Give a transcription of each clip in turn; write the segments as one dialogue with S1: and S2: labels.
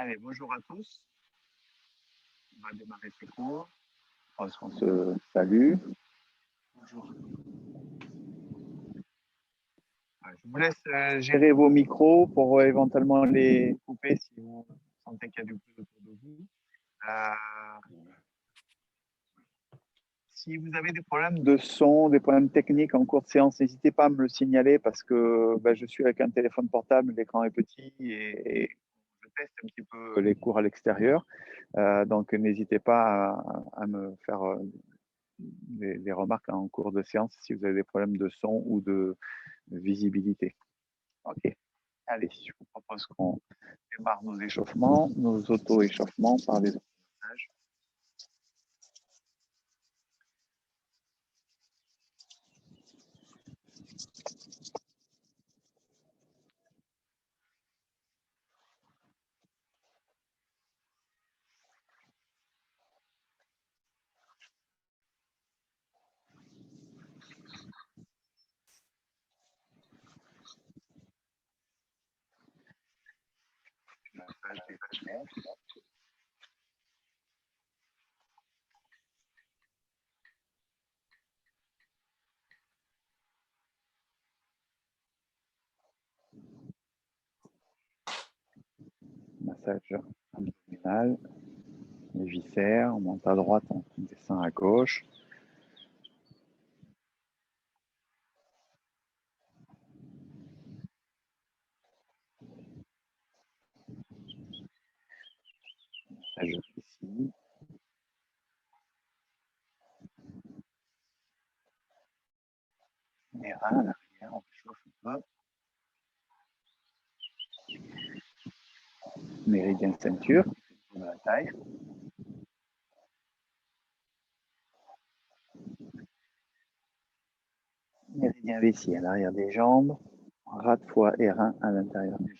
S1: Allez, bonjour à tous. On va démarrer ce cours. On se salue. Bonjour. Je vous laisse gérer vos micros pour éventuellement les couper si vous sentez qu'il y a du bruit autour de vous. Si vous avez des problèmes de son, des problèmes techniques en cours de séance, n'hésitez pas à me le signaler parce que je suis avec un téléphone portable, l'écran est petit et je teste un petit peu les cours à l'extérieur. Donc, n'hésitez pas à me faire des remarques en cours de séance si vous avez des problèmes de son ou de visibilité. OK. Allez, je vous propose qu'on démarre nos échauffements, nos auto-échauffements par les massages. Massage des vêtements. Massage abdominal, les viscères, on monte à droite, on descend à gauche. Massage ici. Les reins à l'arrière, on chauffe un peu. Méridien ceinture, de la taille. Méridien vessie à l'arrière des jambes. Ras de foie et reins à l'intérieur des jambes.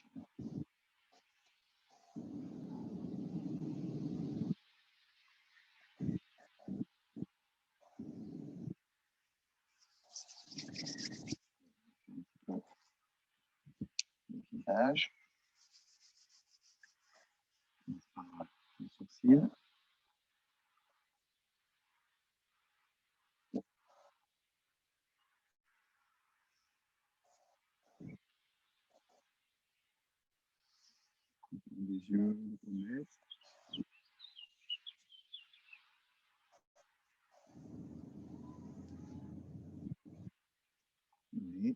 S1: Le visage. Les sourcils. Les yeux, les pommettes. Le nez.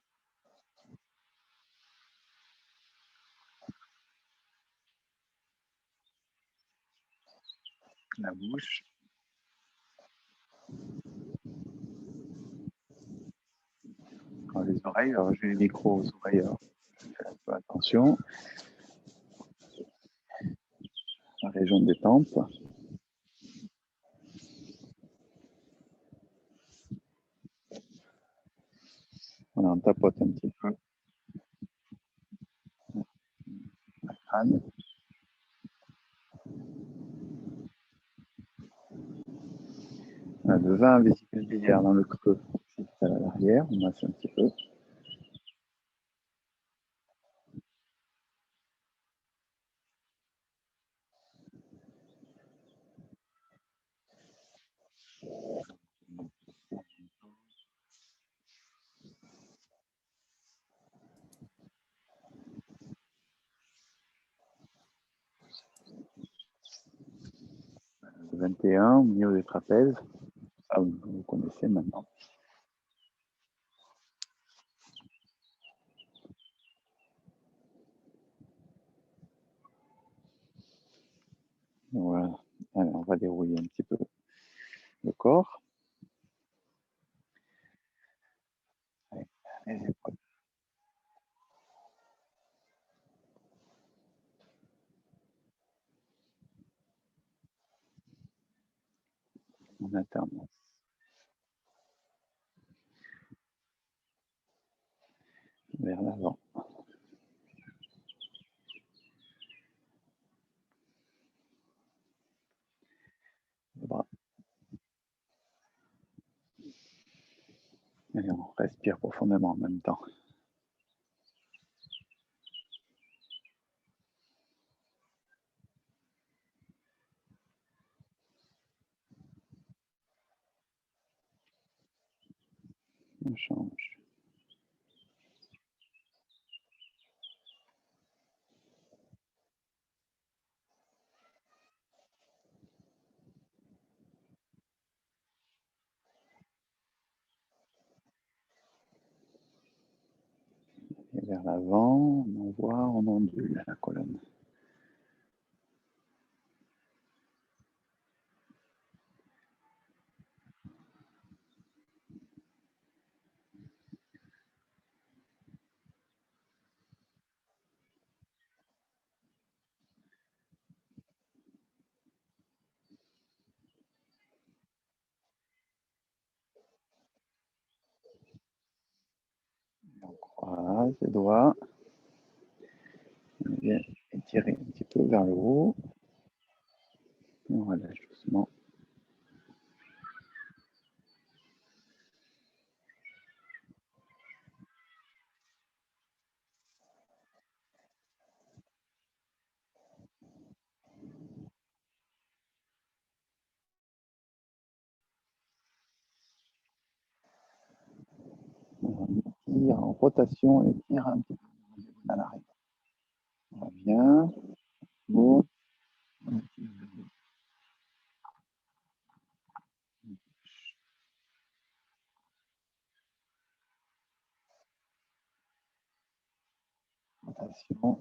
S1: La bouche. Les oreilles, alors j'ai le micro aux oreilles, alors faites un peu attention. La région des tempes. Voilà, on tapote un petit peu le crâne. On a de 20 vésicules biliaires dans le creux, à l'arrière, on masse un petit peu. Le 21 au milieu des trapèzes, ça vous connaissez maintenant. Voilà, alors on va dérouiller un petit peu le corps. Les épaules. En alternance. Vers l'avant. Les bras. Et on respire profondément en même temps. On change. Et vers l'avant, on envoie, on ondule la colonne. On croise les doigts. On vient étirer un petit peu vers le haut. On relâche doucement. On tire en rotation et tire un petit peu à l'arrêt. On revient. Bon. Rotation.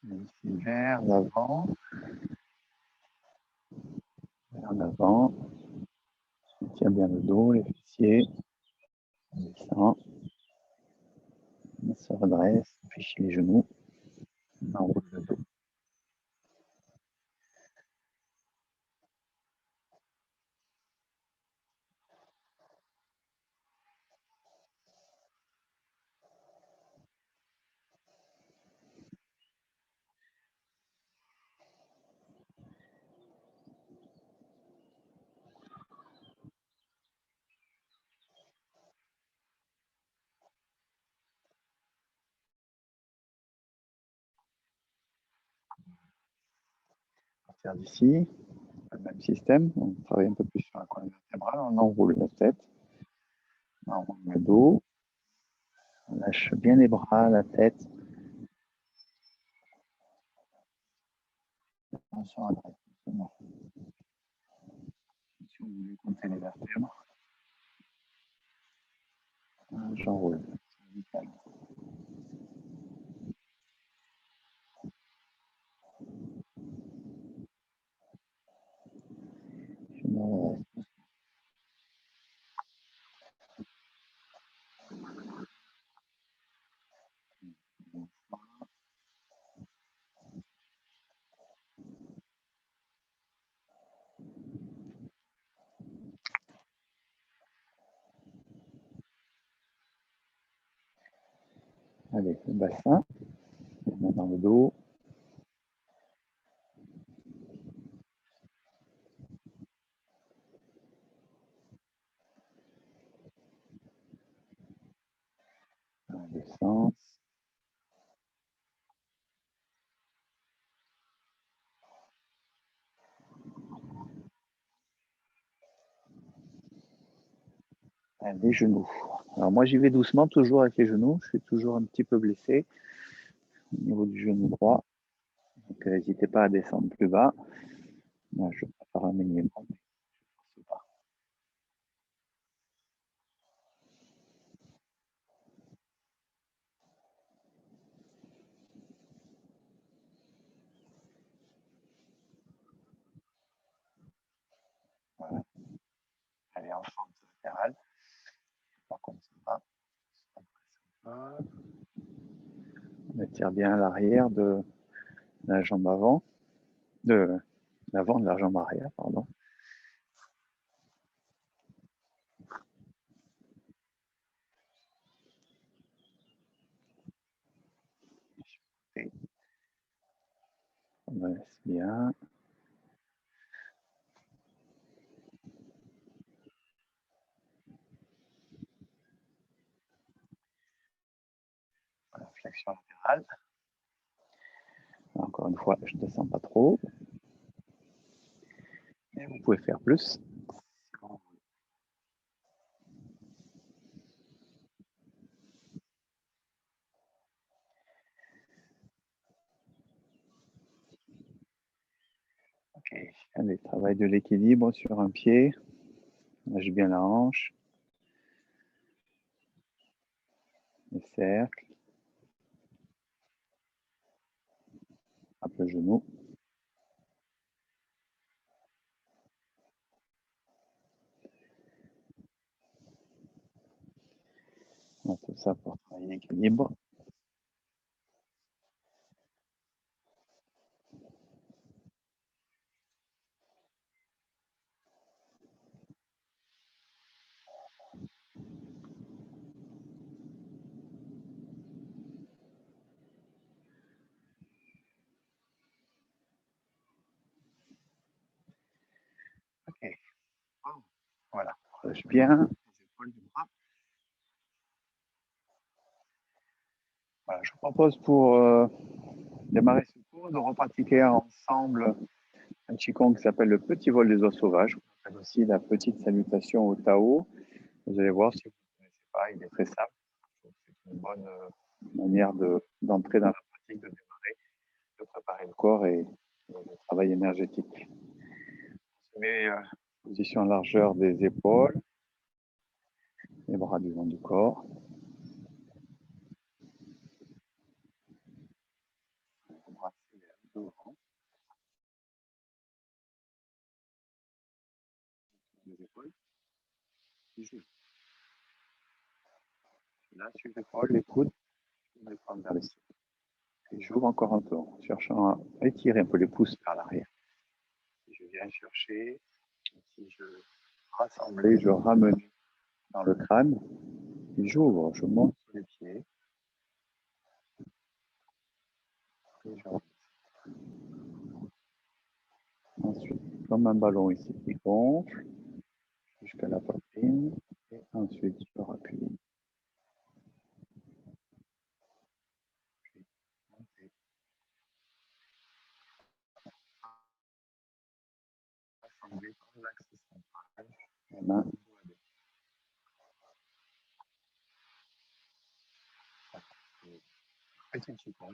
S1: Ici, vers l'avant. Vers l'avant. On tire bien le dos, les fessiers. On descend. On se redresse, on fiche les genoux. On enroule le dos. À partir d'ici, le même système. On travaille un peu plus sur la colonne vertébrale. On enroule la tête. On enroule le dos. On lâche bien les bras, la tête. On se redresse. Si vous voulez compter les vertèbres, j'enroule. Je me redresse. Allez, le bassin. Les mains dans le dos. Dans le sens. Les genoux. Alors moi j'y vais doucement, toujours avec les genoux. Je suis toujours un petit peu blessé au niveau du genou droit. Donc n'hésitez pas à descendre plus bas. Moi, je prépare un minimum. Voilà. Allez, en forme latérale. Par contre, ça va. On étire bien l'arrière de la jambe avant, de l'avant de la jambe arrière, pardon. On laisse bien. flexion latérale. Encore une fois, je ne descends pas trop. Et vous pouvez faire plus. Ok, allez, travail de l'équilibre sur un pied. Lâche bien la hanche. Les cercles. Hop le genou. Donc, tout ça pour travailler l'équilibre. Ok. Voilà. Lâche bien les épaules du bras. Voilà, je vous propose pour démarrer ce cours de repratiquer ensemble un qigong qui s'appelle le petit vol des oies sauvages. On appelle aussi la petite salutation au Tao. Vous allez voir, si vous ne connaissez pas, il est très simple. C'est une bonne manière d'entrer dans la pratique, de démarrer, de préparer le corps et le travail énergétique. On se met en position à largeur des épaules, les bras du long du corps. Embrasser devant les épaules. Là, sur les épaules, les coudes, je vais prendre vers le ciel. Et j'ouvre encore un peu en cherchant à étirer un peu les pouces vers l'arrière. Je viens chercher, si je rassemble, je ramène dans le crâne, et j'ouvre, je monte sur les pieds, et je ensuite, comme un ballon ici qui gonfle, jusqu'à la poitrine, et ensuite je rappuie. Rassembler dans l'axe central, les mains. Petit chiffon,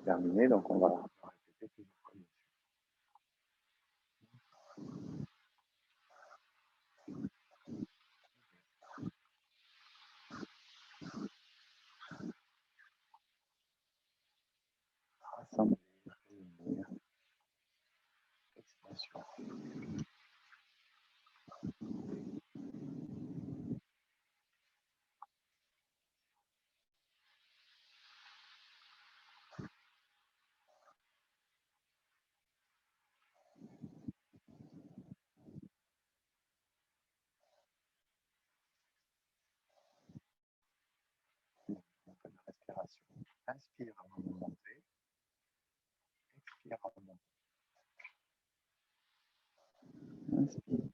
S1: terminé, donc on va répéter plusieurs fois. Rassembler, réunir, expansion. On fait la respiration. Inspire avant de monter, expire avant de monter. Inspire,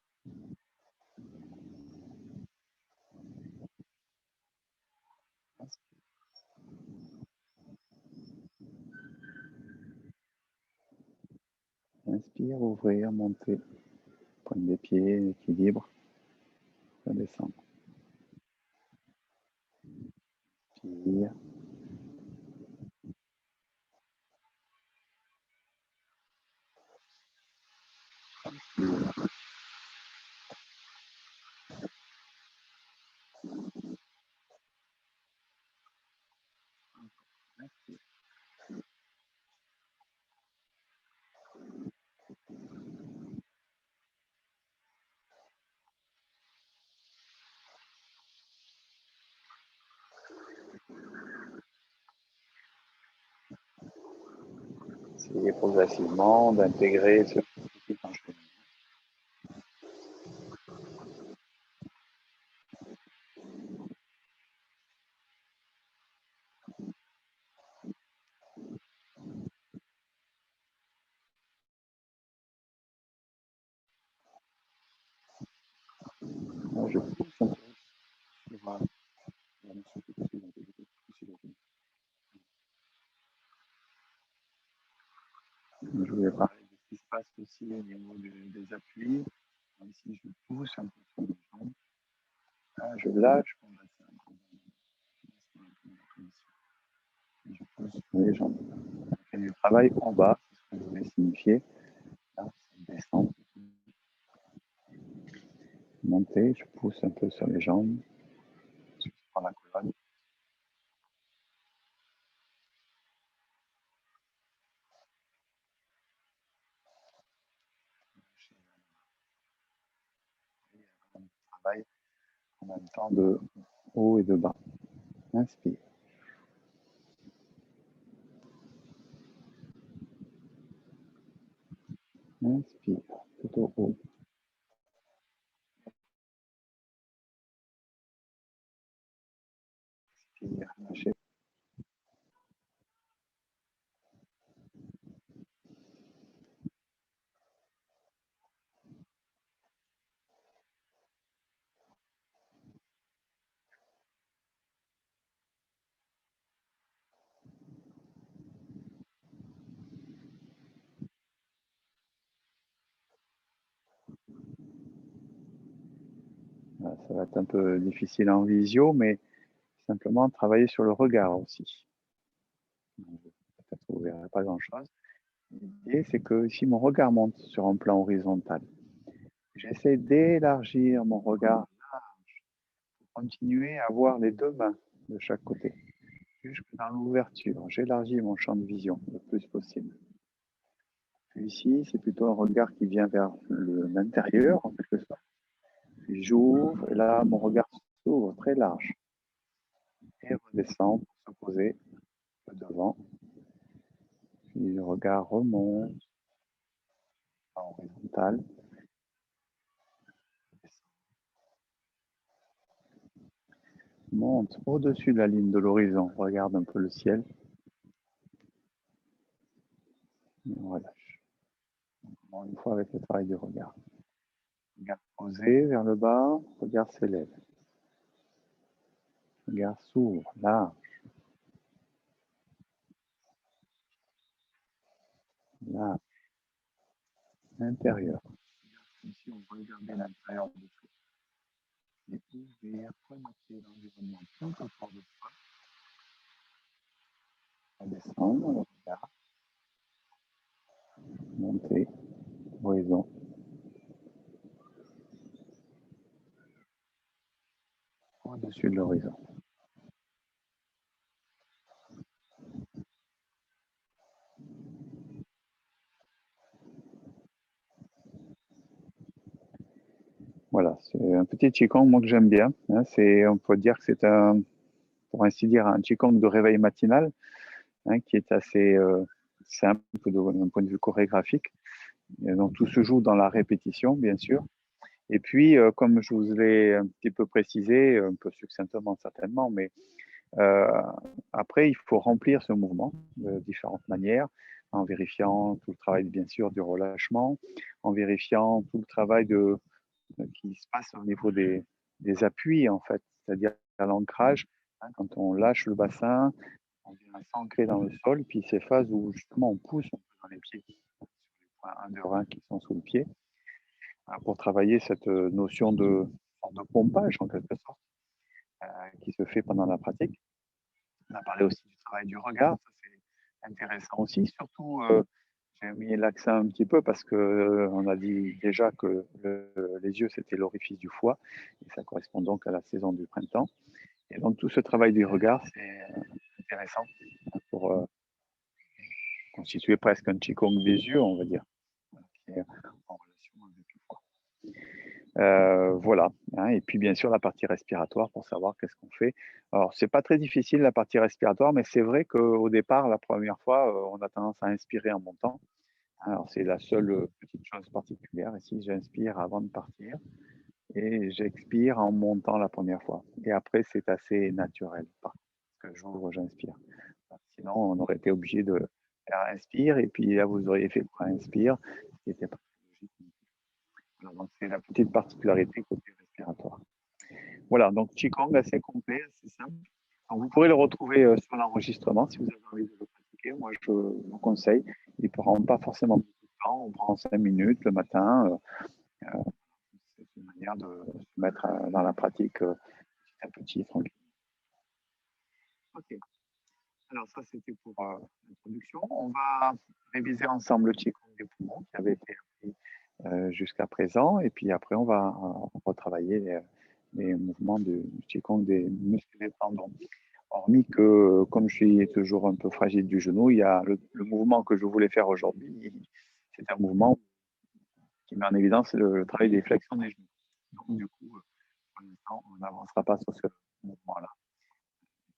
S1: inspire. Inspire, ouvrir, monter. Pointe des pieds, équilibre, redescendre. Inspire. Essayez progressivement d'intégrer ce petit enchaînement. Moi, je pousse un peu sur la muscle. ici au niveau des appuis. Ici, je pousse un peu sur les jambes. Là, je lâche mon bassin. Je pousse sur les jambes. Je fais du travail en bas, c'est ce que je voulais signifier. Là, ça descend. Monter, je pousse un peu sur les jambes. Je prends la colonne. Travail en même temps de haut et de bas. Inspire. Inspire, plutôt haut. Inspire, lâchez. Voilà, ça va être un peu difficile en visio, mais simplement travailler sur le regard aussi. Peut-être vous ne verrez pas grand-chose. L'idée, c'est que si mon regard monte sur un plan horizontal, j'essaie d'élargir mon regard pour continuer à voir les deux mains de chaque côté. Jusque dans l'ouverture, j'élargis mon champ de vision le plus possible. Puis ici, c'est plutôt un regard qui vient vers l'intérieur, en quelque sorte. Puis j'ouvre, et là, mon regard s'ouvre très large. Et redescend pour se poser devant. Puis le regard remonte en horizontal. Monte au-dessus de la ligne de l'horizon. Regarde un peu le ciel. Et on relâche. Encore une fois avec le travail du regard. Regard posé vers le bas, regard s'élève. Regard s'ouvre, large. Large. Intérieur. Ici, on peut regarder l'intérieur du tout. Et ouvrir, connecter l'environnement tout autour de soi. Descendre le regard. Monter, horizon. Au-dessus de l'horizon. Voilà, c'est un petit Qigong, moi, que j'aime bien. Hein, on peut dire que c'est pour ainsi dire, un Qigong de réveil matinal, hein, qui est assez simple d'un point de vue chorégraphique. Et donc, tout se joue dans la répétition, bien sûr. Et puis, comme je vous l'ai un petit peu précisé, un peu succinctement certainement, mais euh, après, il faut remplir ce mouvement de différentes manières, en vérifiant tout le travail, bien sûr, du relâchement, en vérifiant tout le travail qui se passe au niveau des appuis, en fait, c'est-à-dire à l'ancrage. Hein, quand on lâche le bassin, on vient s'ancrer dans le sol, puis ces phases où justement on pousse un peu dans les pieds, sur les points 1, 2, 1 qui sont sous le pied, pour travailler cette notion de pompage, en quelque sorte, qui se fait pendant la pratique. On a parlé aussi du travail du regard, ça c'est intéressant aussi, surtout j'ai mis l'accent un petit peu parce que on a dit déjà que les yeux c'était l'orifice du foie et ça correspond donc à la saison du printemps. Et donc tout ce travail du regard c'est intéressant pour constituer presque un qigong des yeux, on va dire, qui est en relation avec le foie. Voilà, hein, et puis bien sûr la partie respiratoire pour savoir qu'est-ce qu'on fait. Alors c'est pas très difficile la partie respiratoire, mais c'est vrai qu'au départ, la première fois, on a tendance à inspirer en montant. Alors c'est la seule petite chose particulière. Ici, j'inspire avant de partir et j'expire en montant la première fois. Et après, c'est assez naturel, parce que j'ouvre, j'inspire. Sinon, on aurait été obligé de faire inspire et puis là, vous auriez fait le inspire, ce qui n'était pas logique. Voilà, donc c'est la petite particularité côté respiratoire. Voilà, donc Qigong assez complet, assez simple. Donc, vous pourrez le retrouver sur l'enregistrement si vous avez envie de le pratiquer. Moi, je vous conseille. Il ne prend pas forcément beaucoup de temps. on prend 5 minutes le matin. C'est une manière de se mettre dans la pratique petit à petit, tranquille. Ok. Alors ça, c'était pour l'introduction. On va réviser ensemble le Qigong des poumons qui avait été appris jusqu'à présent. Et puis après, on va retravailler les mouvements du Qigong des muscles et des tendons. Hormis que, comme je suis toujours un peu fragile du genou, il y a le mouvement que je voulais faire aujourd'hui. C'est un mouvement qui met en évidence le travail des flexions des genoux. Donc, du coup, pour l'instant, on n'avancera pas sur ce mouvement-là.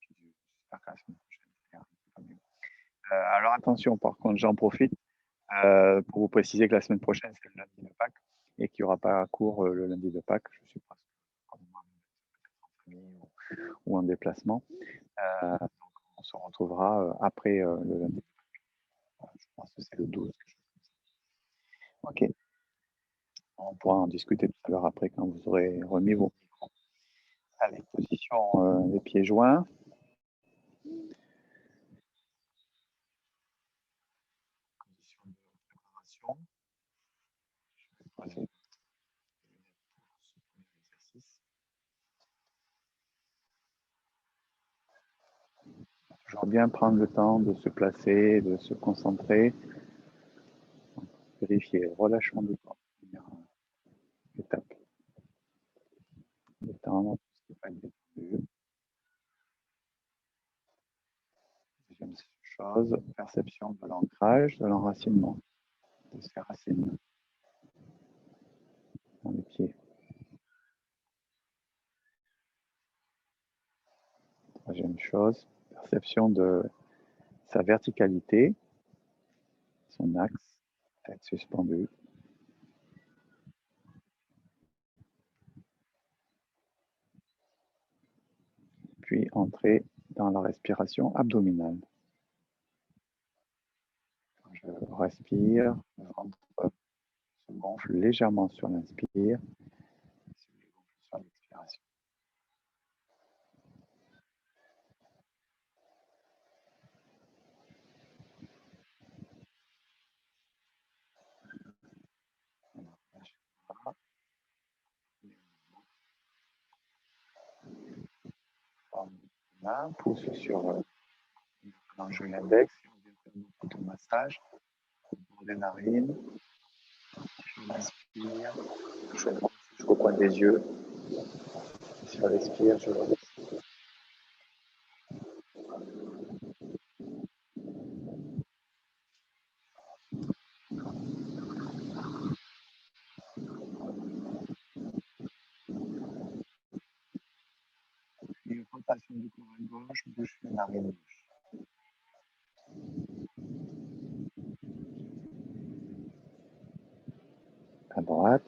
S1: J'espère qu'à la semaine prochaine, ça ira un peu mieux. Alors attention, par contre, j'en profite pour vous préciser que la semaine prochaine, c'est le lundi de Pâques et qu'il n'y aura pas cours le lundi de Pâques. Je suis presque en famille ou en déplacement. Donc, on se retrouvera après le lundi. Je pense que c'est le 12. Ok. On pourra en discuter tout à l'heure après quand vous aurez remis vos micros. Allez, position des pieds joints. Position de préparation. Je vais poser ce premier exercice. Toujours bien prendre le temps de se placer, de se concentrer. Vérifier le relâchement du corps. Première étape. Détendre tout ce qui n'est pas détendu. Deuxième chose, perception de l'ancrage, de l'enracinement, de ces racines dans les pieds. Troisième chose, perception de sa verticalité, son axe, tête suspendue. Puis entrer dans la respiration abdominale. Quand je respire, le ventre se gonfle légèrement sur l'inspire, se gonfle sur l'expiration. Main, pouce sur l'angle index, on vient faire beaucoup de massage au bord des narines. Je m'inspire, je gonfle jusqu'au coin des yeux. Si je respire, je redescends. Une rotation du corps à gauche, bouche les narines gauche. À droite.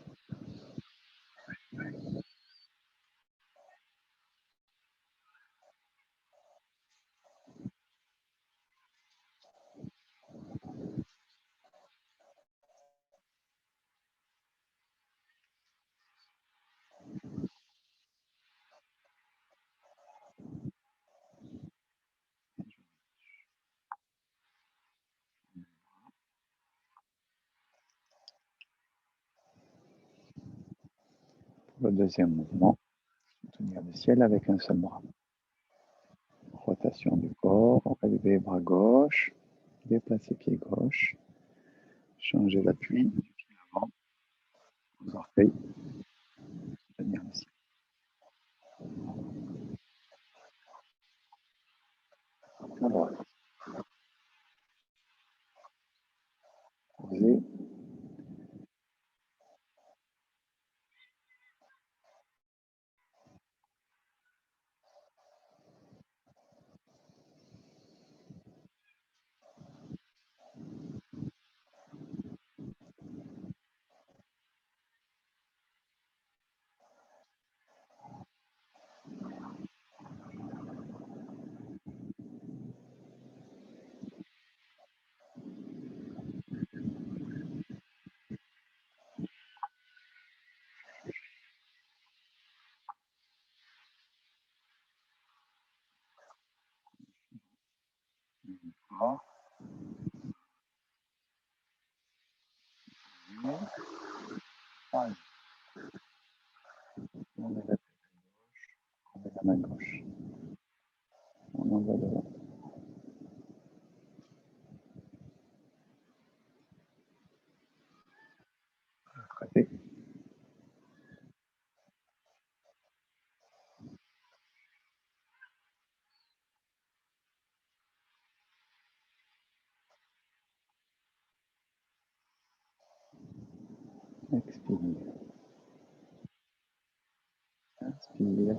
S1: Le deuxième mouvement, tenir le ciel avec un seul bras. Rotation du corps, relever bras gauche, déplacer pied gauche, changer l'appui du pied avant, aux orteils, tenir le ciel. À droite. Poser. Ah, on met la, on met la main gauche. On envoie devant. Côté. Expire. Inspire.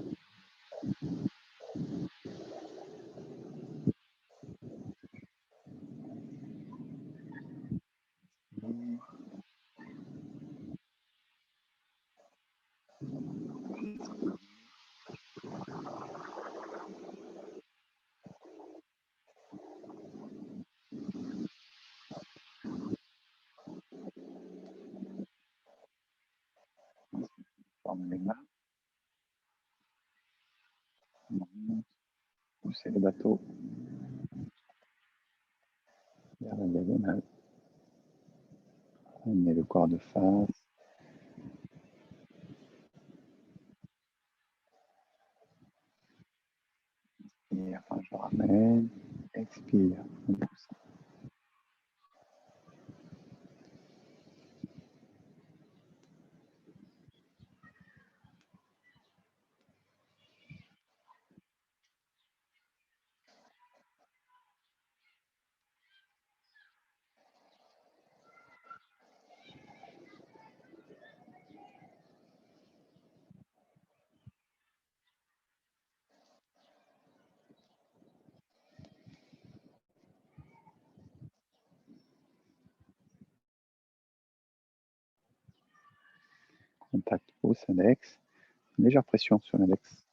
S1: Forme les mains. Pousser le bateau vers la diagonale. On met le corps de face. Et enfin, je ramène. Expire. On pousse. Contact pouce, index. Légère pression sur l'index.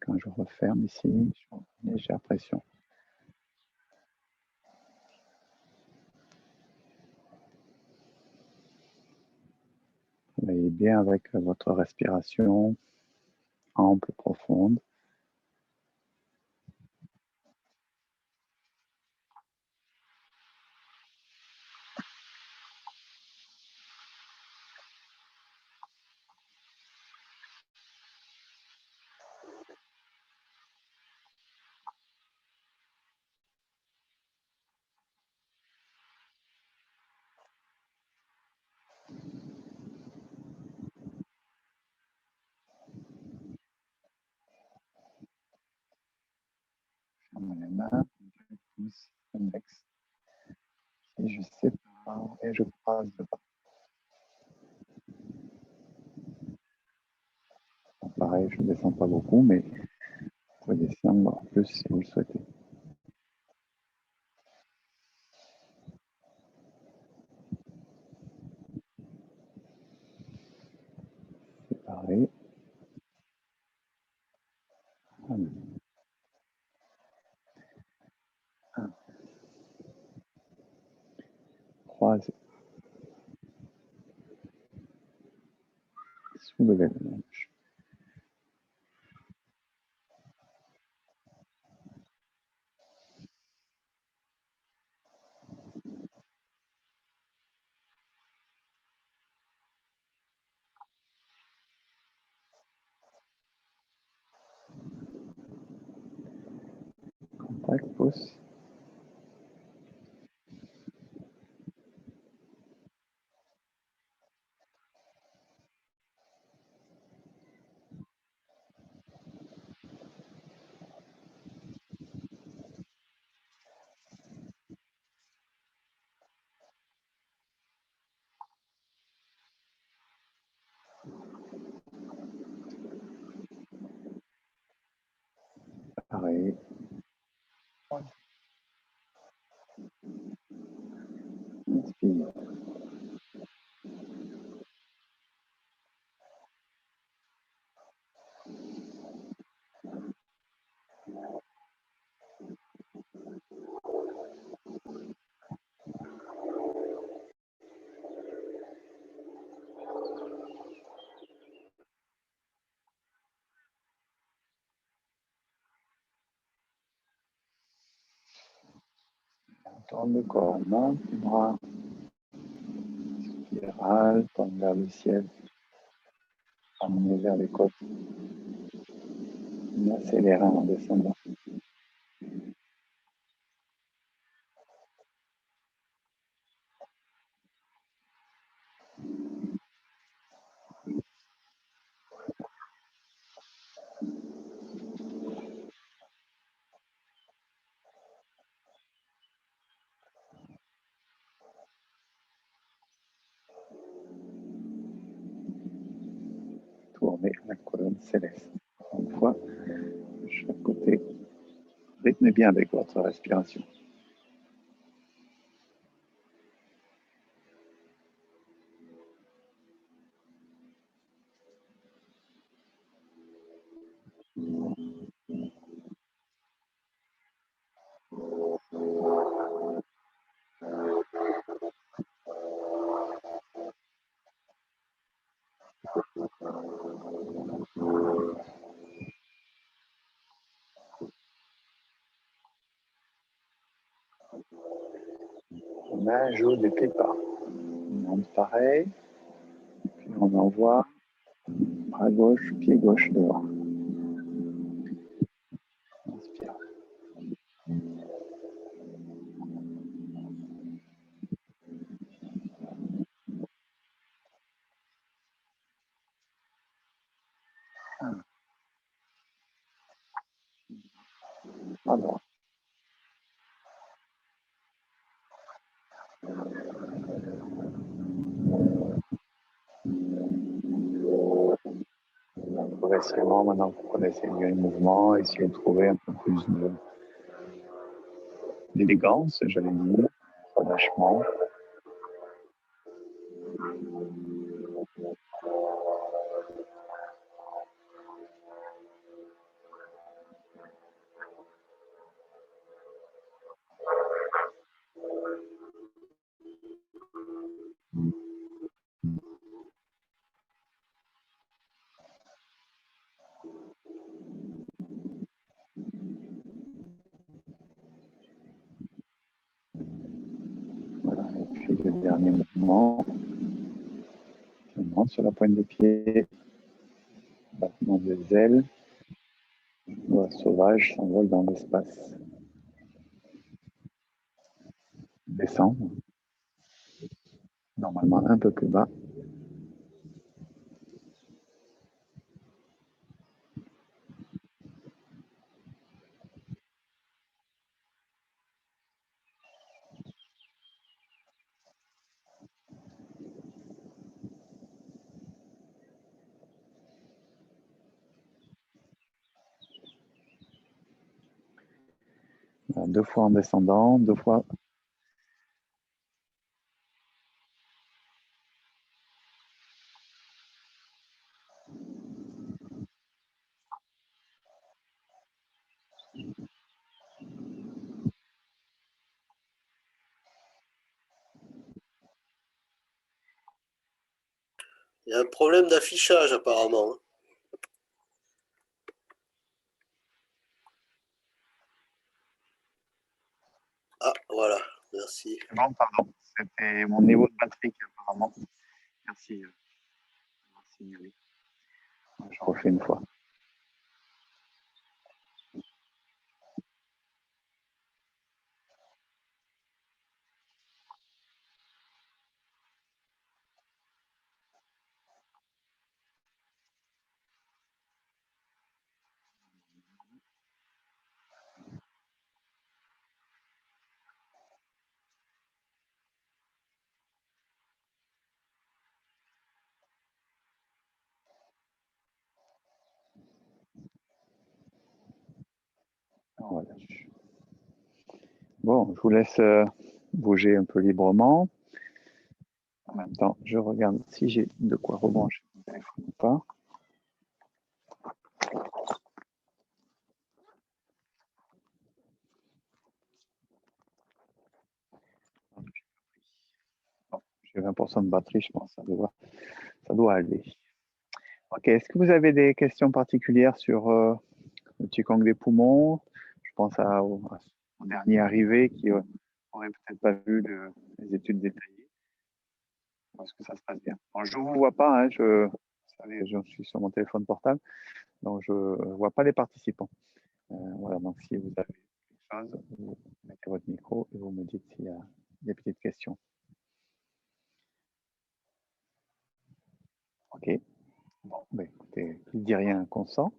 S1: Quand je referme ici, légère pression. Travaillez bien avec votre respiration ample, profonde. Ferme les mains, pouce, index. Et je sépare et je croise le bas. Pareil, je ne descends pas beaucoup, mais vous pouvez descendre plus si vous le souhaitez. Séparer. Voilà. Croisez. Soulevez la manche. Contact, pouce. Pareil. Inspire. Tourne le corps, monte les bras. Expire. littoral, tendre vers le ciel, amener vers les côtes, en accélérant en descendant. Tourner la colonne céleste. Une fois, de chaque côté, rythmez bien avec votre respiration. Main jaune des pieds bas. On monte pareil, puis on envoie bras gauche, pied gauche dehors. Inspire. À droite. Progressivement, maintenant que vous connaissez mieux le mouvement, essayez de trouver un peu plus d'élégance, j'allais dire, relâchement. Voilà. Et puis le dernier mouvement, on monte sur la pointe des pieds, battement des ailes, le sauvage s'envole dans l'espace. Descendre, normalement un peu plus bas. Voilà, 2 fois en descendant, 2 fois.
S2: Il y a un problème d'affichage apparemment. Ah, voilà, merci.
S1: Bon, pardon, c'était mon niveau de batterie apparemment. Merci. Merci, oui. Je refais une fois. Voilà. Bon, je vous laisse bouger un peu librement. En même temps, je regarde si j'ai de quoi rebrancher mon téléphone ou pas. Bon, j'ai 20% de batterie, je pense. Ça doit aller. Ok, est-ce que vous avez des questions particulières sur le Qigong des poumons? Je pense au dernier arrivé qui n'aurait peut-être pas vu les études détaillées. Est-ce que ça se passe bien? Bon, je ne vous vois pas, hein, vous savez, je suis sur mon téléphone portable, donc je ne vois pas les participants. Voilà, donc si vous avez quelque chose, vous mettez votre micro et vous me dites s'il y a des petites questions. Ok. Bon, ben écoutez, qui ne dit rien consent.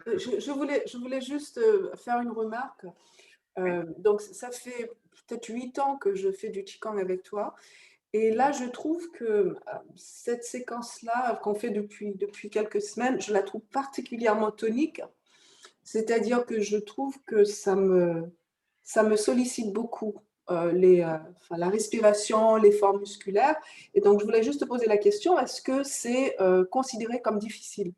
S3: Je voulais juste faire une remarque. Donc, ça fait peut-être 8 ans que je fais du Qigong avec toi. Et là, je trouve que cette séquence-là, qu'on fait depuis quelques semaines, je la trouve particulièrement tonique. C'est-à-dire que je trouve que ça me sollicite beaucoup la respiration, l'effort musculaire. Et donc, je voulais juste te poser la question, est-ce que c'est considéré comme difficile?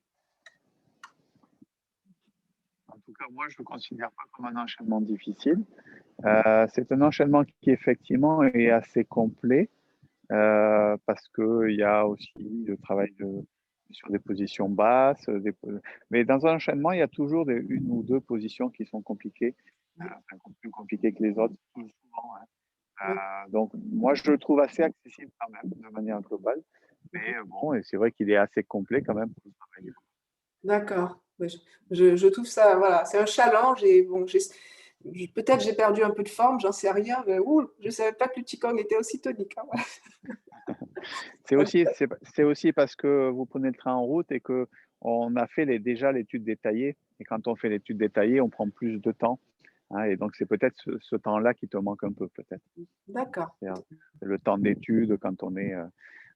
S1: En tout cas, moi, je ne le considère pas comme un enchaînement difficile. C'est un enchaînement qui, effectivement, est assez complet parce qu'il y a aussi le travail sur des positions basses. Mais dans un enchaînement, il y a toujours une ou deux positions qui sont compliquées, plus compliquées que les autres, plus souvent. Hein. Donc, moi, je le trouve assez accessible quand même, de manière globale. Mais bon, et c'est vrai qu'il est assez complet quand même pour le travail.
S3: D'accord. Oui, je trouve ça, voilà, c'est un challenge et bon, peut-être j'ai perdu un peu de forme, j'en sais rien, mais je ne savais pas que le Qigong était aussi tonique. Hein.
S1: C'est aussi parce que vous prenez le train en route et que on a fait déjà l'étude détaillée. Et quand on fait l'étude détaillée, on prend plus de temps. Hein, et donc, c'est peut-être ce temps-là qui te manque un peu, peut-être.
S3: D'accord.
S1: Le temps d'étude quand on est.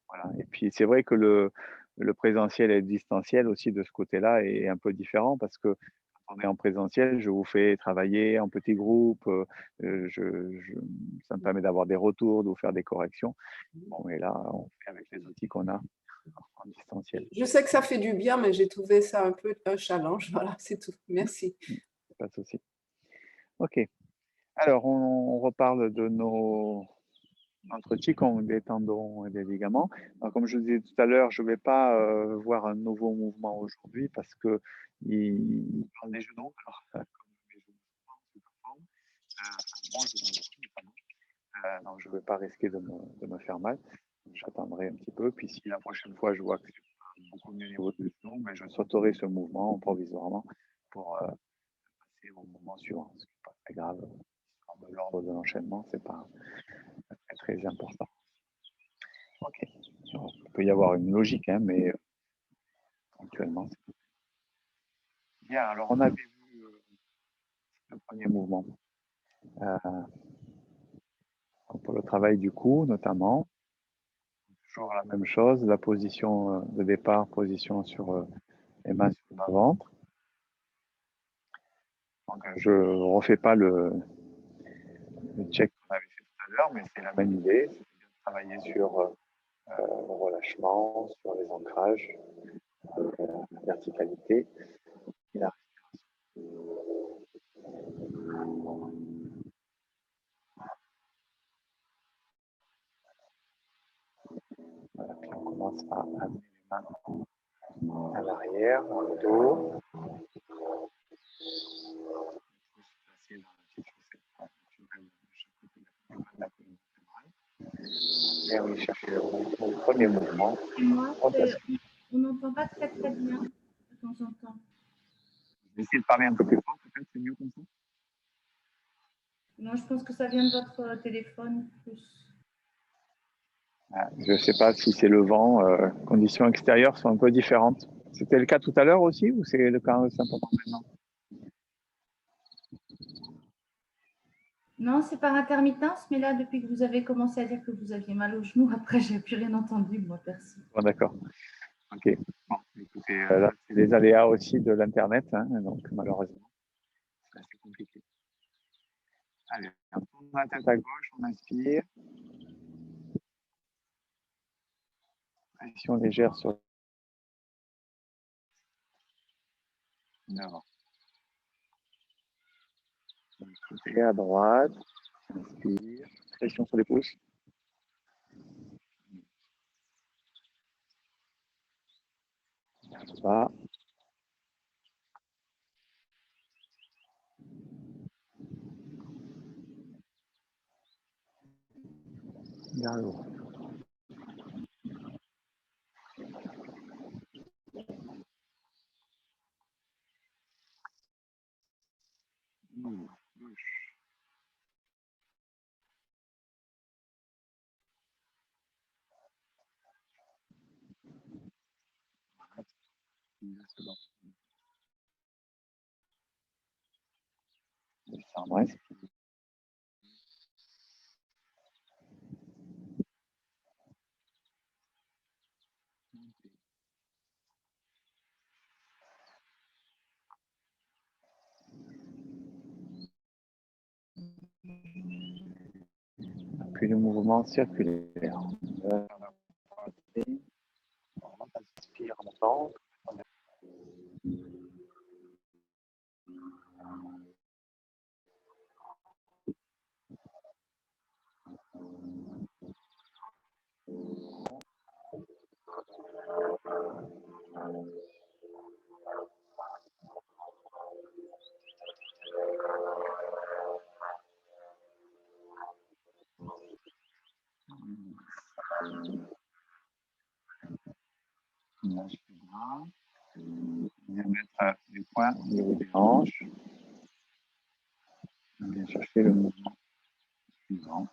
S1: Voilà. Et puis, c'est vrai que le présentiel et le distanciel aussi de ce côté-là est un peu différent parce que quand on est en présentiel, je vous fais travailler en petits groupes, ça me permet d'avoir des retours, de vous faire des corrections. Bon, et là, on fait avec les outils qu'on a en distanciel.
S3: Je sais que ça fait du bien, mais j'ai trouvé ça un peu un challenge. Voilà, c'est tout. Merci.
S1: Pas de souci. Ok. Alors, on reparle de notre Qigong, des tendons et des ligaments. Alors, comme je vous disais tout à l'heure, je ne vais pas voir un nouveau mouvement aujourd'hui parce que il parle des genoux. Alors, comme mes genoux sont en forme, mon genou, notamment. Donc, je ne vais pas risquer de me faire mal. J'attendrai un petit peu. Puis si la prochaine fois, je vois que c'est beaucoup mieux au niveau du genou, mais je sauterai ce mouvement provisoirement pour passer au mouvement suivant. Ce qui n'est pas très grave. De l'ordre de l'enchaînement, c'est pas très, très important. Ok. Alors, il peut y avoir une logique, hein, mais actuellement, c'est bien. Alors, on avait vu le premier mouvement pour le travail du cou, notamment. Toujours la même chose, la position de départ, position sur les mains sur le bas-ventre. Donc, je ne refais pas le check qu'on avait fait tout à l'heure, mais c'est la même idée, c'est de travailler sur le relâchement, sur les ancrages, la verticalité et la respiration. Voilà, puis on commence à amener les mains à l'arrière, dans le dos. Et on va chercher le premier mouvement.
S4: Moi, on n'entend pas très très bien de temps en temps.
S1: Je vais essayer de parler un peu plus fort, peut-être c'est mieux comme ça.
S4: Non, je pense que ça vient de votre téléphone plus.
S1: Je ne sais pas si c'est le vent, conditions extérieures sont un peu différentes. C'était le cas tout à l'heure aussi ou c'est le cas simplement maintenant?
S4: Non, c'est par intermittence, mais là, depuis que vous avez commencé à dire que vous aviez mal au genou, après, j'ai plus rien entendu, moi, perso.
S1: Bon, d'accord. Ok. Bon, écoutez, là, c'est les aléas aussi de l'Internet, hein, donc malheureusement, c'est assez compliqué. Allez, on tourne la tête à gauche, on inspire. Pression légère sur l'avant. Et à droite, inspire. Pression sur les pouces. Vers le bas. Vers le haut. secondes. Descendre, inspire. Puis le mouvement circulaire. On inspire en temps. Lâche les bras. Viens mettre les poings au niveau des hanches. Viens chercher le mouvement suivant.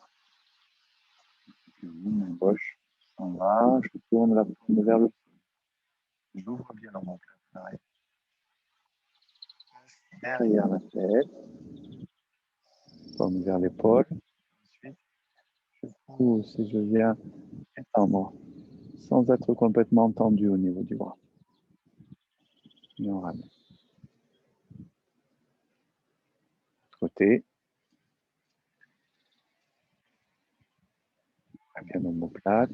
S1: Main gauche s'en va. Je tourne la paume vers le sol. J'ouvre bien l'omoplate. Derrière la tête. Paume vers l'épaule. Ensuite, je pousse et je viens étendre sans être complètement tendu au niveau du bras. Et on ramène. Côté. Bien l'omoplate.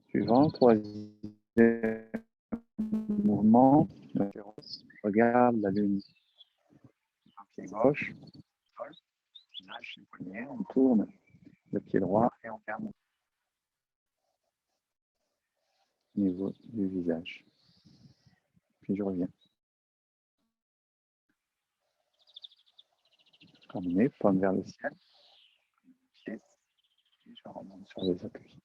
S1: Suivant, troisième mouvement. Regarde la lune. Pied gauche, lâche les poignets, on tourne le pied droit et on ferme au niveau du visage. Puis je reviens. Terminé, paume vers le ciel. Pied, et je remonte sur les appuis.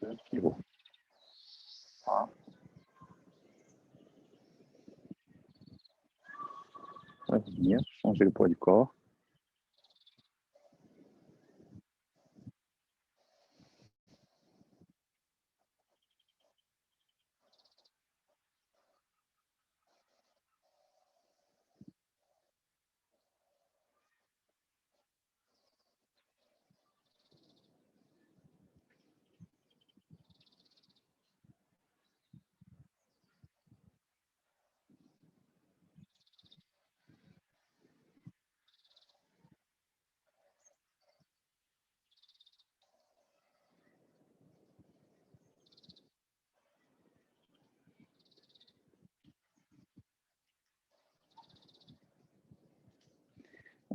S1: Deux, pied haut. 3. Revenir, changer le poids du corps.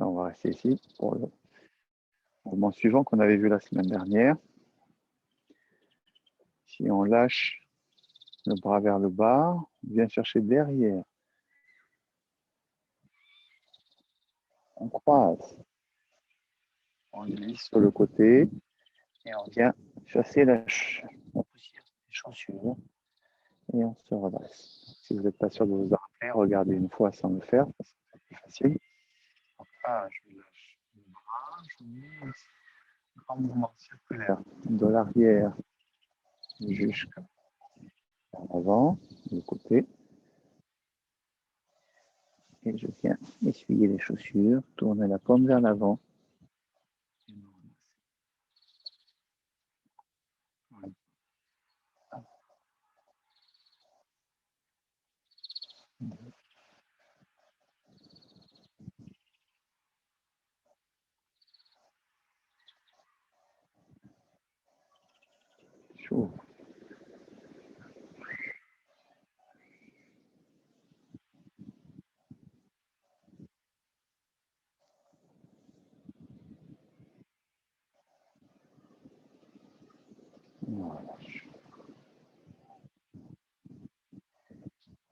S1: On va rester ici pour le mouvement suivant qu'on avait vu la semaine dernière. Si on lâche le bras vers le bas, on vient chercher derrière. On croise. On glisse sur le côté et on vient chasser la poussière des chaussures et on se redresse. Si vous n'êtes pas sûr de vous en rappeler, regardez une fois sans le faire, parce que c'est plus facile. Donc là, je lâche le bras, je mets un grand mouvement circulaire de l'arrière jusqu'à l'avant, le côté. Et je viens essuyer les chaussures, tourner la paume vers l'avant.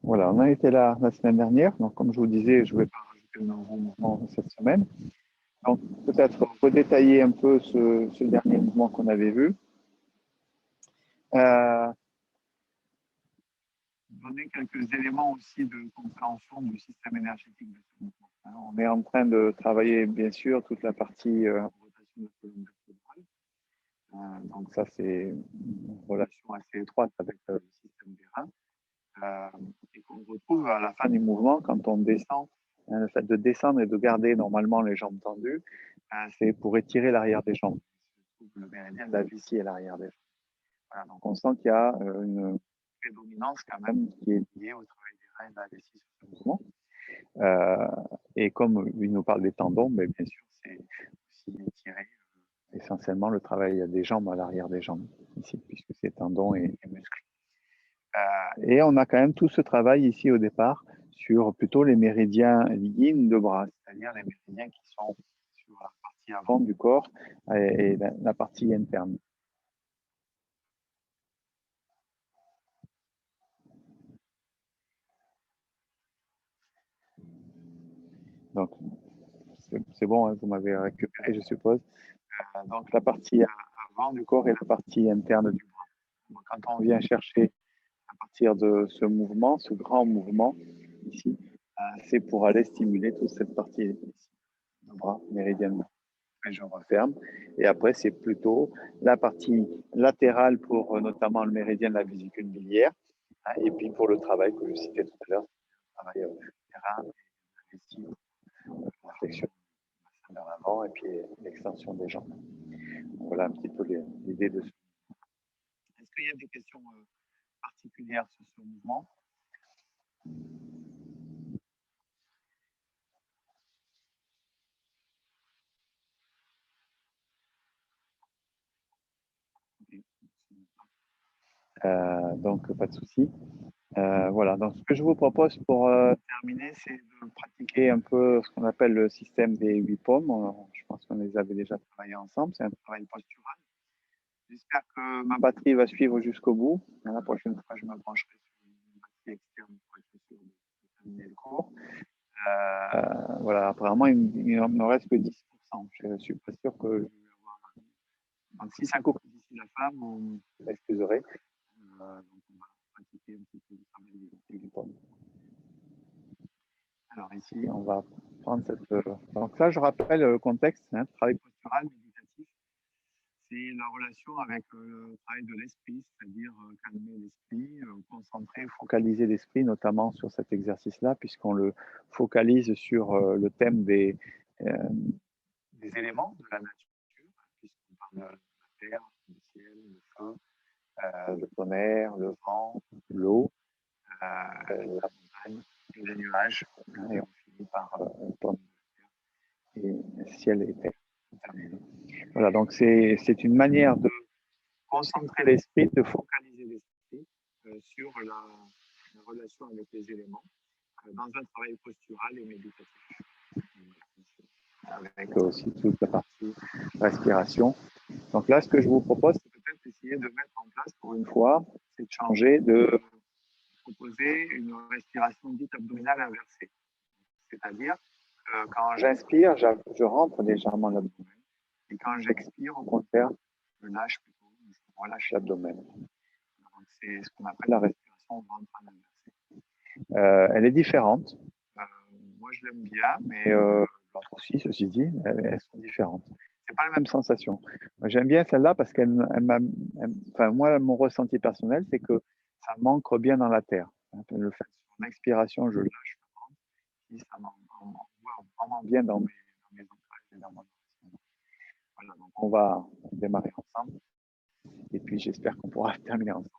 S1: voilà, on a été là la semaine dernière. Donc, comme je vous disais, je ne vais pas rajouter de nouveaux mouvements cette semaine. Donc, peut-être redétailler un peu ce dernier mouvement qu'on avait vu. Donner quelques éléments aussi de compréhension du système énergétique de ce mouvement. On est en train de travailler, bien sûr, toute la partie rotation de la colonne vertébrale. Donc ça, c'est une relation assez étroite avec le système des reins. Et qu'on retrouve à la fin du mouvement quand on descend. Le fait de descendre et de garder normalement les jambes tendues, c'est pour étirer l'arrière des jambes. Le méridien de la vessie à l'arrière des jambes. Voilà, donc on sent qu'il y a une prédominance quand même qui est liée au travail des reins et de la vessie sur ce mouvement. Et comme il nous parle des tendons, mais bien sûr, c'est aussi étirer essentiellement le travail des jambes à l'arrière des jambes, ici, puisque c'est tendons et muscles. Et on a quand même tout ce travail ici au départ sur plutôt les méridiens yin de bras, c'est-à-dire les méridiens qui sont sur la partie avant du corps et la partie interne. Donc, c'est bon, hein, vous m'avez récupéré, je suppose. Donc, la partie avant du corps et la partie interne du bras. Donc, quand on vient chercher à partir de ce mouvement, ce grand mouvement ici, c'est pour aller stimuler toute cette partie ici, du bras méridiennement. Et je referme. Et après, c'est plutôt la partie latérale pour notamment le méridien de la vésicule biliaire. Et puis pour le travail que je citais tout à l'heure, le travail des reins, la vessie, la flexion vers l'avant et puis l'extension des jambes. Voilà un petit peu l'idée de ce mouvement. Est-ce qu'il y a des questions particulières sur ce mouvement? Donc, pas de souci. Voilà, donc ce que je vous propose pour terminer, c'est de pratiquer un peu ce qu'on appelle le système des 8 paumes. Je pense qu'on les avait déjà travaillés ensemble, c'est un travail postural. J'espère que ma batterie va suivre jusqu'au bout. La prochaine fois, je me brancherai sur une batterie externe pour être sûr de terminer le cours. Voilà, apparemment, il ne me reste que 10%. Je ne suis pas sûr que je vais avoir. Donc, si ça coupe d'ici la fin, vous m'excuserez. Donc, on va pratiquer un petit peu le travail des pommes. Alors, ici, on va prendre cette. Donc, là, je rappelle le contexte, travail postural, méditatif. C'est la relation avec le travail de l'esprit, c'est-à-dire calmer l'esprit, concentrer, focaliser l'esprit, notamment sur cet exercice-là, puisqu'on le focalise sur le thème des éléments de la nature, puisqu'on parle de la terre, du ciel, le feu, le tonnerre, le vent, l'eau, la montagne, et les nuages, et on finit par pomme de terre et ciel et terre. Voilà, donc c'est une manière de concentrer l'esprit, de focaliser l'esprit sur la relation avec les éléments dans un travail postural et méditatif. Avec aussi toute la partie respiration. Donc là, ce que je vous propose, c'est peut-être essayer de mettre en place pour une fois, c'est de changer, de proposer une respiration dite abdominale inversée. C'est-à-dire, quand j'inspire, je rentre légèrement l'abdomen. Et quand j'expire, au contraire, je lâche plutôt, je relâche l'abdomen. C'est ce qu'on appelle la respiration ventrale inversée. Elle est différente. Moi, je l'aime bien, mais l'autre aussi, ceci dit, elles sont différentes. C'est pas la même sensation. J'aime bien celle-là parce enfin, moi, mon ressenti personnel, c'est que ça m'ancre bien dans la terre. Le fait sur l'expiration, je lâche le ventre, et ça m'envoie vraiment bien dans mes entrailles et dans mon organisme. Voilà, donc on va démarrer ensemble. Et puis, j'espère qu'on pourra terminer ensemble.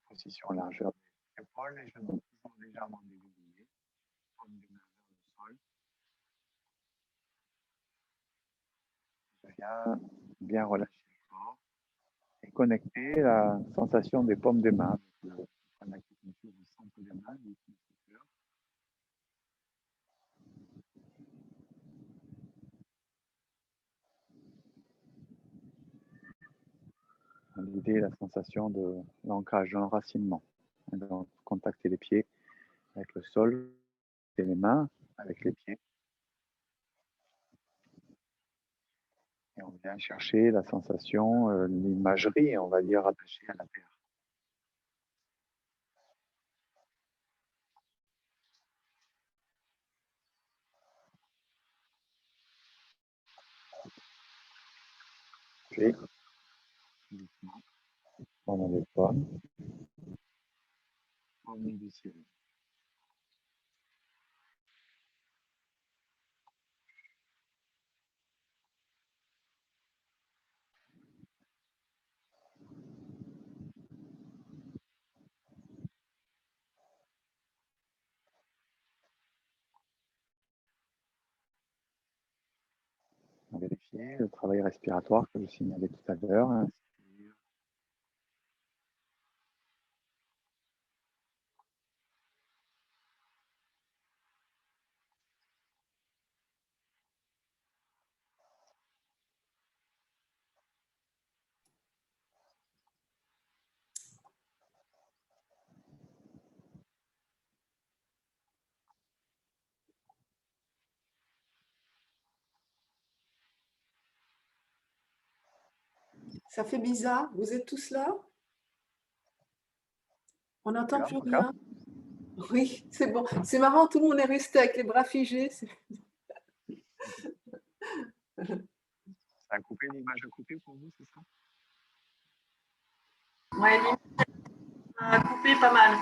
S1: Position largeur des épaules, les genoux toujours légèrement dégoupillés, comme des mains vers le sol. Je viens bien relâcher le corps et connecter la sensation des paumes des mains, le point d'acupuncture au centre des mains, L'idée, la sensation de l'ancrage, de l'enracinement. Donc, contacter les pieds avec le sol et les mains avec les pieds. Et on vient chercher la sensation, l'imagerie, on va dire, attachée à la terre. Puis, doucement, on a les pommes, on met du ciel. On vérifie le travail respiratoire que je signalais tout à l'heure. Inspire.
S3: Ça fait bizarre. Vous êtes tous là? On n'entend
S1: Là,
S3: plus
S1: en tout cas,
S3: rien. Oui, c'est bon. C'est marrant, tout le monde est resté avec les bras figés.
S1: ça a coupé, l'image a coupé pour vous, c'est ça?
S5: Ouais, l'image a coupé pas mal.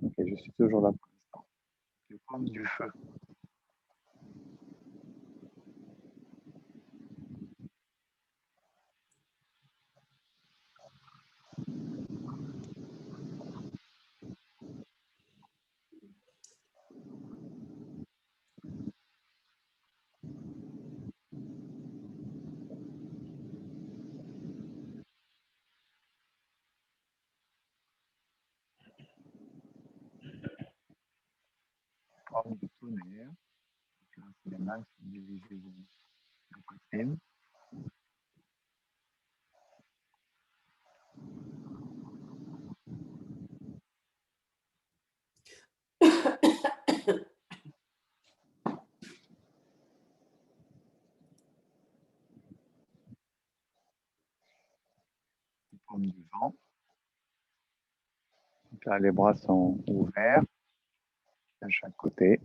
S1: Ok, je suis toujours là pour l'instant. Les pommes du feu. Pommes du tonnerre. Là, c'est les mains qui sont dirigées vers la poitrine. Les pommes du vent. Donc là, les bras sont ouverts à chaque côté.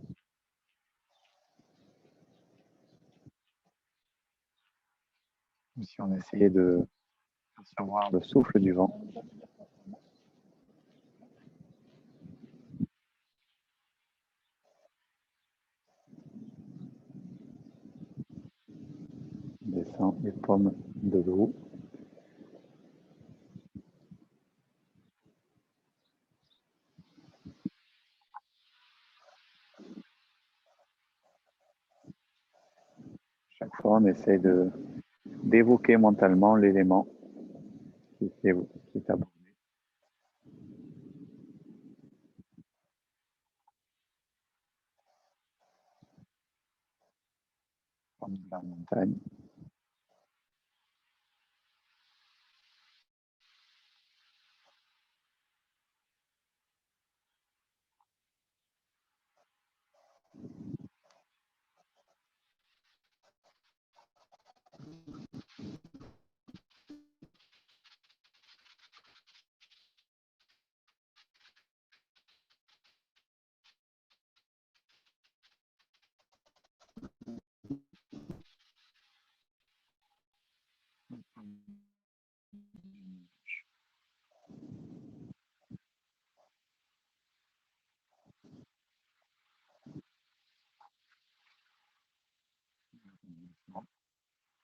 S1: Comme si on essayait de percevoir le souffle du vent. On descend les pommes de l'eau. Chaque fois, on essaie d'évoquer mentalement l'élément qui est abordé. Comme de la montagne.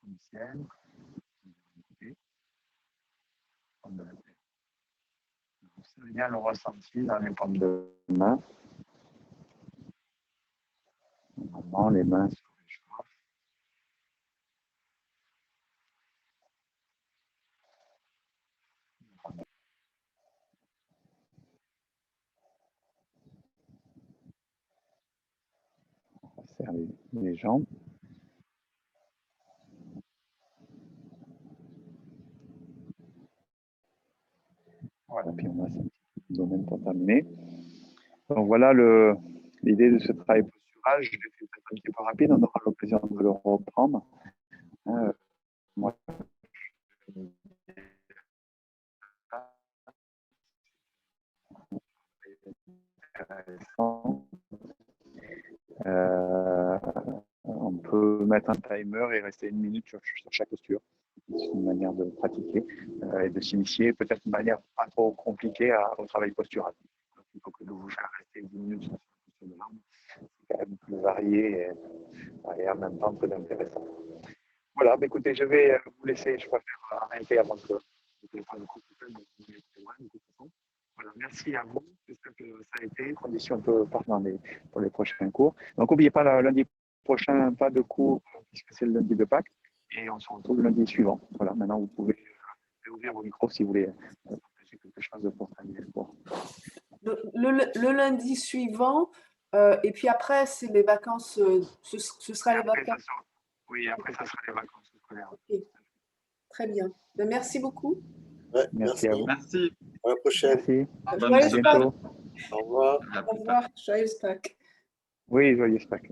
S1: Comme ciel, comme de la terre. Vous savez bien le ressenti dans les pommes de main. Normalement, les mains se réchauffent. On serre les jambes. papilloma, c'est un petit domaine pour terminer. Donc voilà l'idée de ce travail postural. Je l'ai fait peut-être un petit peu rapide, on aura l'occasion de le reprendre. Moi, on peut mettre un timer et rester 1 minute sur chaque posture. C'est une manière de pratiquer et de s'initier, peut-être une manière pas trop compliquée au travail postural. Plutôt que de vous faire rester 10 minutes sur cette posture de l'arme, c'est quand même plus varié et en même temps très intéressant. Voilà, bah écoutez, je vais vous laisser, je préfère arrêter avant que le téléphone coupe. Voilà, merci à vous. J'espère que ça a été. Conditions un peu pour les prochains cours. Donc, n'oubliez pas, lundi prochain, pas de cours, puisque c'est le lundi de Pâques. Et on se retrouve le lundi suivant. Voilà, maintenant, vous pouvez ouvrir vos micros si vous voulez partager quelque chose pour terminer le cours.
S3: Le lundi suivant, et puis après, c'est les vacances, ce sera les vacances.
S1: Oui, après, ça sera les vacances scolaires.
S3: Okay. Très bien. Ben, merci beaucoup.
S2: Ouais,
S1: merci à vous.
S6: Merci.
S2: À la prochaine.
S1: Merci.
S3: Joyeuse Pâques.
S2: Au revoir.
S6: À
S3: Au revoir. Joyeuse Pâques.
S1: Oui, joyeuse Pâques.